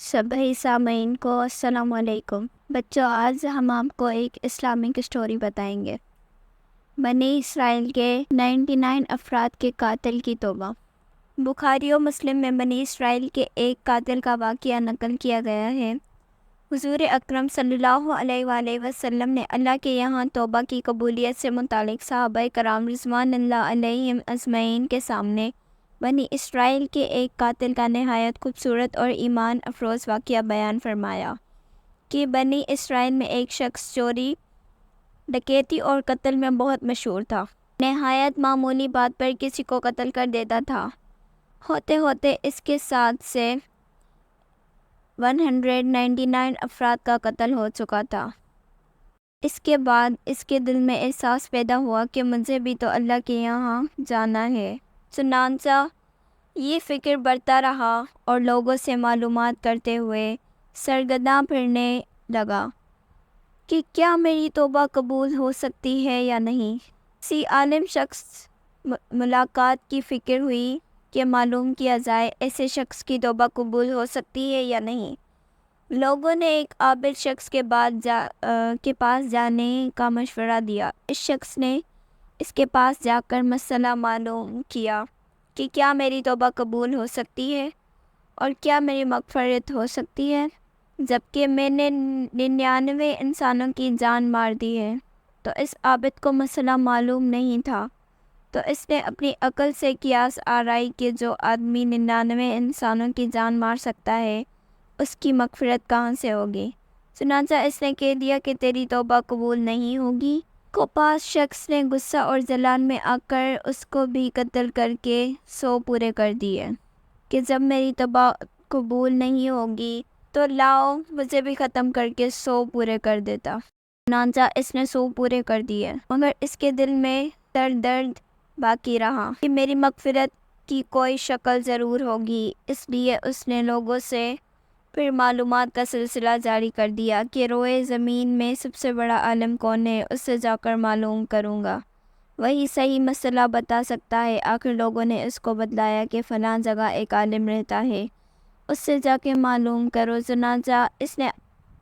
سبھی سامعین کو السلام علیکم۔ بچوں، آج ہم آپ کو ایک اسلامک اسٹوری بتائیں گے۔ بنی اسرائیل کے 99 افراد کے قاتل کی توبہ۔ بخاری و مسلم میں بنی اسرائیل کے ایک قاتل کا واقعہ نقل کیا گیا ہے۔ حضور اکرم صلی اللہ علیہ وآلہ وسلم نے اللہ کے یہاں توبہ کی قبولیت سے متعلق صحابہ کرام رضوان اللہ علیہم اجمعین کے سامنے بنی اسرائیل کے ایک قاتل کا نہایت خوبصورت اور ایمان افروز واقعہ بیان فرمایا کہ بنی اسرائیل میں ایک شخص چوری، ڈکیتی اور قتل میں بہت مشہور تھا۔ نہایت معمولی بات پر کسی کو قتل کر دیتا تھا۔ ہوتے ہوتے اس کے ساتھ سے 199 افراد کا قتل ہو چکا تھا۔ اس کے بعد اس کے دل میں احساس پیدا ہوا کہ مجھے بھی تو اللہ کے یہاں جانا ہے۔ چنانچہ یہ فکر بڑھتا رہا اور لوگوں سے معلومات کرتے ہوئے سرگرداں پھرنے لگا کہ کیا میری توبہ قبول ہو سکتی ہے یا نہیں۔ کسی عالم شخص ملاقات کی فکر ہوئی کہ معلوم کیا جائے ایسے شخص کی توبہ قبول ہو سکتی ہے یا نہیں۔ لوگوں نے ایک عابد شخص کے پاس جانے کا مشورہ دیا۔ اس شخص نے اس کے پاس جا کر مسئلہ معلوم کیا کہ کیا میری توبہ قبول ہو سکتی ہے اور کیا میری مغفرت ہو سکتی ہے، جبکہ میں نے 99 انسانوں کی جان مار دی ہے۔ تو اس عابد کو مسئلہ معلوم نہیں تھا، تو اس نے اپنی عقل سے قیاس آرائی کہ جو آدمی 99 انسانوں کی جان مار سکتا ہے اس کی مغفرت کہاں سے ہوگی۔ چنانچہ اس نے کہہ دیا کہ تیری توبہ قبول نہیں ہوگی۔ پاس شخص نے غصہ اور جلال میں آ کر اس کو بھی قتل کر کے 100 پورے کر دیے کہ جب میری توبہ قبول نہیں ہوگی تو لاؤ مجھے بھی ختم کر کے 100 پورے کر دیتا۔ چنانچہ اس نے 100 پورے کر دیے، مگر اس کے دل میں درد باقی رہا کہ میری مغفرت کی کوئی شکل ضرور ہوگی۔ اس لیے اس نے لوگوں سے پھر معلومات کا سلسلہ جاری کر دیا کہ روئے زمین میں سب سے بڑا عالم کون ہے، اس سے جا کر معلوم کروں گا، وہی صحیح مسئلہ بتا سکتا ہے۔ آخر لوگوں نے اس کو بتلایا کہ فلاں جگہ ایک عالم رہتا ہے، اس سے جا کے معلوم کرو۔ چنانچہ اس نے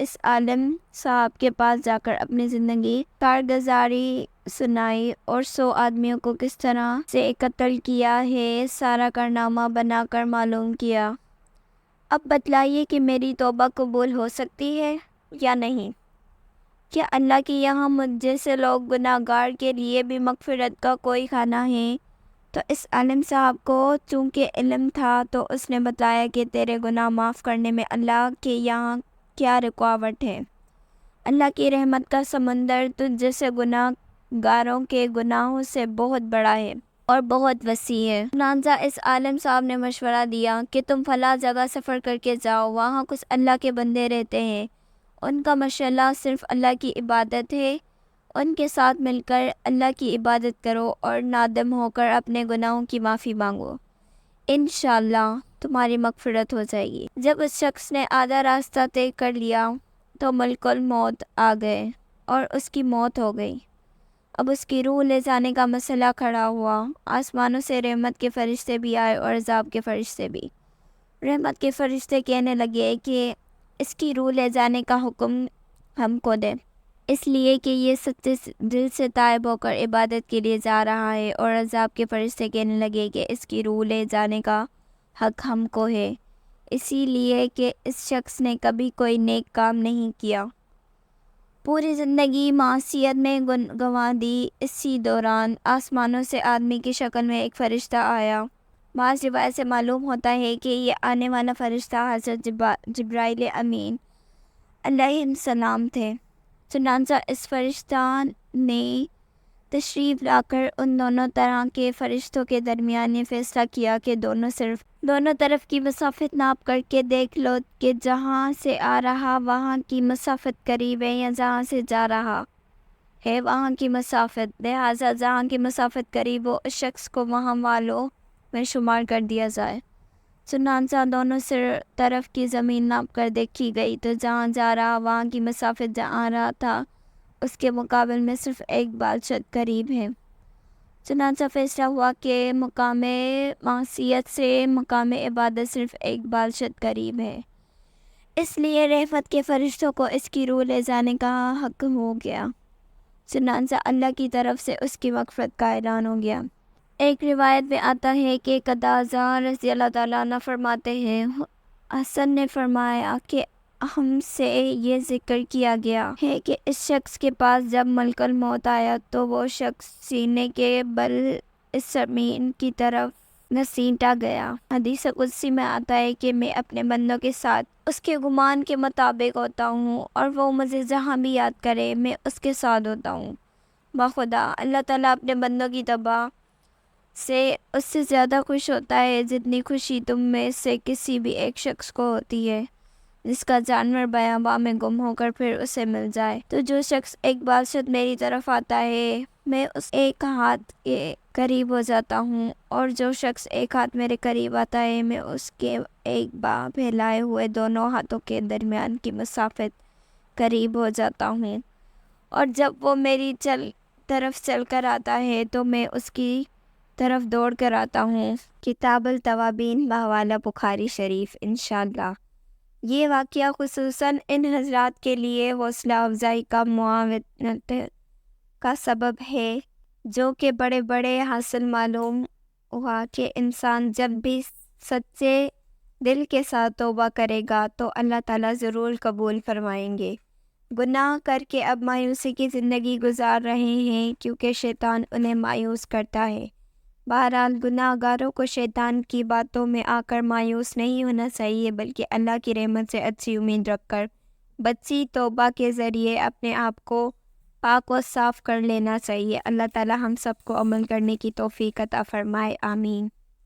اس عالم صاحب کے پاس جا کر اپنی زندگی کارگزاری سنائی اور 100 آدمیوں کو کس طرح سے قتل کیا ہے سارا کارنامہ بنا کر معلوم کیا۔ اب بتلائیے کہ میری توبہ قبول ہو سکتی ہے یا نہیں۔ کیا اللہ کے یہاں مجھ جیسے لوگ گناہ گار کے لیے بھی مغفرت کا کوئی خانہ ہے؟ تو اس عالم صاحب کو چونکہ علم تھا تو اس نے بتایا کہ تیرے گناہ معاف کرنے میں اللہ کے یہاں کیا رکاوٹ ہے۔ اللہ کی رحمت کا سمندر تجھ جیسے گناہ گاروں کے گناہوں سے بہت بڑا ہے اور بہت وسیع ہے۔ چنانچہ اس عالم صاحب نے مشورہ دیا کہ تم فلاں جگہ سفر کر کے جاؤ، وہاں کچھ اللہ کے بندے رہتے ہیں، ان کا مشغلہ صرف اللہ کی عبادت ہے، ان کے ساتھ مل کر اللہ کی عبادت کرو اور نادم ہو کر اپنے گناہوں کی معافی مانگو، انشاءاللہ تمہاری مغفرت ہو جائے گی۔ جب اس شخص نے آدھا راستہ طے کر لیا تو ملک الموت آ گئے اور اس کی موت ہو گئی۔ اب اس کی روح لے جانے کا مسئلہ کھڑا ہوا۔ آسمانوں سے رحمت کے فرشتے بھی آئے اور عذاب کے فرشتے بھی۔ رحمت کے فرشتے کہنے لگے کہ اس کی روح لے جانے کا حکم ہم کو دے، اس لیے کہ یہ سچے دل سے تائب ہو کر عبادت کے لیے جا رہا ہے، اور عذاب کے فرشتے کہنے لگے کہ اس کی روح لے جانے کا حق ہم کو ہے، اسی لیے کہ اس شخص نے کبھی کوئی نیک کام نہیں کیا، پوری زندگی معصیت میں گنوا دی۔ اسی دوران آسمانوں سے آدمی کی شکل میں ایک فرشتہ آیا۔ بعض روایت سے معلوم ہوتا ہے کہ یہ آنے والا فرشتہ حضرت جبرائیل امین علیہ السلام تھے۔ چنانچہ اس فرشتہ نے تشریف لا کر ان دونوں طرح کے فرشتوں کے درمیان یہ فیصلہ کیا کہ دونوں طرف کی مسافت ناپ کر کے دیکھ لو کہ جہاں سے آ رہا وہاں کی مسافت قریب ہے یا جہاں سے جا رہا ہے وہاں کی مسافت، لہٰذا جہاں کی مسافت قریب ہو اس شخص کو وہاں والوں میں شمار کر دیا جائے۔ چنانچہ دونوں طرف کی زمین ناپ کر دیکھی گئی تو جہاں جا رہا وہاں کی مسافت جہاں آ رہا تھا اس کے مقابل میں صرف ایک بالشت قریب ہے۔ چنانچہ فیصلہ ہوا کہ مقام معصیت سے مقام عبادت صرف ایک بالشت قریب ہے۔ اس لیے رحمت کے فرشتوں کو اس کی روح لے جانے کا حق ہو گیا، چنانچہ اللہ کی طرف سے اس کی مغفرت کا اعلان ہو گیا۔ ایک روایت میں آتا ہے کہ قتادہ رضی اللہ تعالیٰ عنہ فرماتے ہیں، حسن نے فرمایا کہ ہم سے یہ ذکر کیا گیا ہے کہ اس شخص کے پاس جب ملک الموت آیا تو وہ شخص سینے کے بل اس زمین کی طرف گھسیٹا گیا۔ حدیث قدسی میں آتا ہے کہ میں اپنے بندوں کے ساتھ اس کے گمان کے مطابق ہوتا ہوں، اور وہ مجھے جہاں بھی یاد کرے میں اس کے ساتھ ہوتا ہوں۔ بخدا اللہ تعالیٰ اپنے بندوں کی تباہ سے اس سے زیادہ خوش ہوتا ہے جتنی خوشی تم میں سے کسی بھی ایک شخص کو ہوتی ہے جس کا جانور بیاباں میں گم ہو کر پھر اسے مل جائے۔ تو جو شخص ایک بادشاہ میری طرف آتا ہے میں اس ایک ہاتھ کے قریب ہو جاتا ہوں، اور جو شخص ایک ہاتھ میرے قریب آتا ہے میں اس کے ایک باں پھیلائے ہوئے دونوں ہاتھوں کے درمیان کی مسافت قریب ہو جاتا ہوں، اور جب وہ میری طرف چل کر آتا ہے تو میں اس کی طرف دوڑ کر آتا ہوں۔ کتاب التوابین بحوالہ بخاری شریف۔ انشاءاللہ یہ واقعہ خصوصاً ان حضرات کے لیے حوصلہ افزائی کا معاونت کا سبب ہے جو کہ بڑے بڑے حاصل معلوم ہوا کہ انسان جب بھی سچے دل کے ساتھ توبہ کرے گا تو اللہ تعالیٰ ضرور قبول فرمائیں گے۔ گناہ کر کے اب مایوسی کی زندگی گزار رہے ہیں کیونکہ شیطان انہیں مایوس کرتا ہے۔ بہرحال گناہ گاروں کو شیطان کی باتوں میں آ کر مایوس نہیں ہونا چاہیے، بلکہ اللہ کی رحمت سے اچھی امید رکھ کر بچی توبہ کے ذریعے اپنے آپ کو پاک و صاف کر لینا چاہیے۔ اللہ تعالی ہم سب کو عمل کرنے کی توفیق عطا فرمائے، آمین۔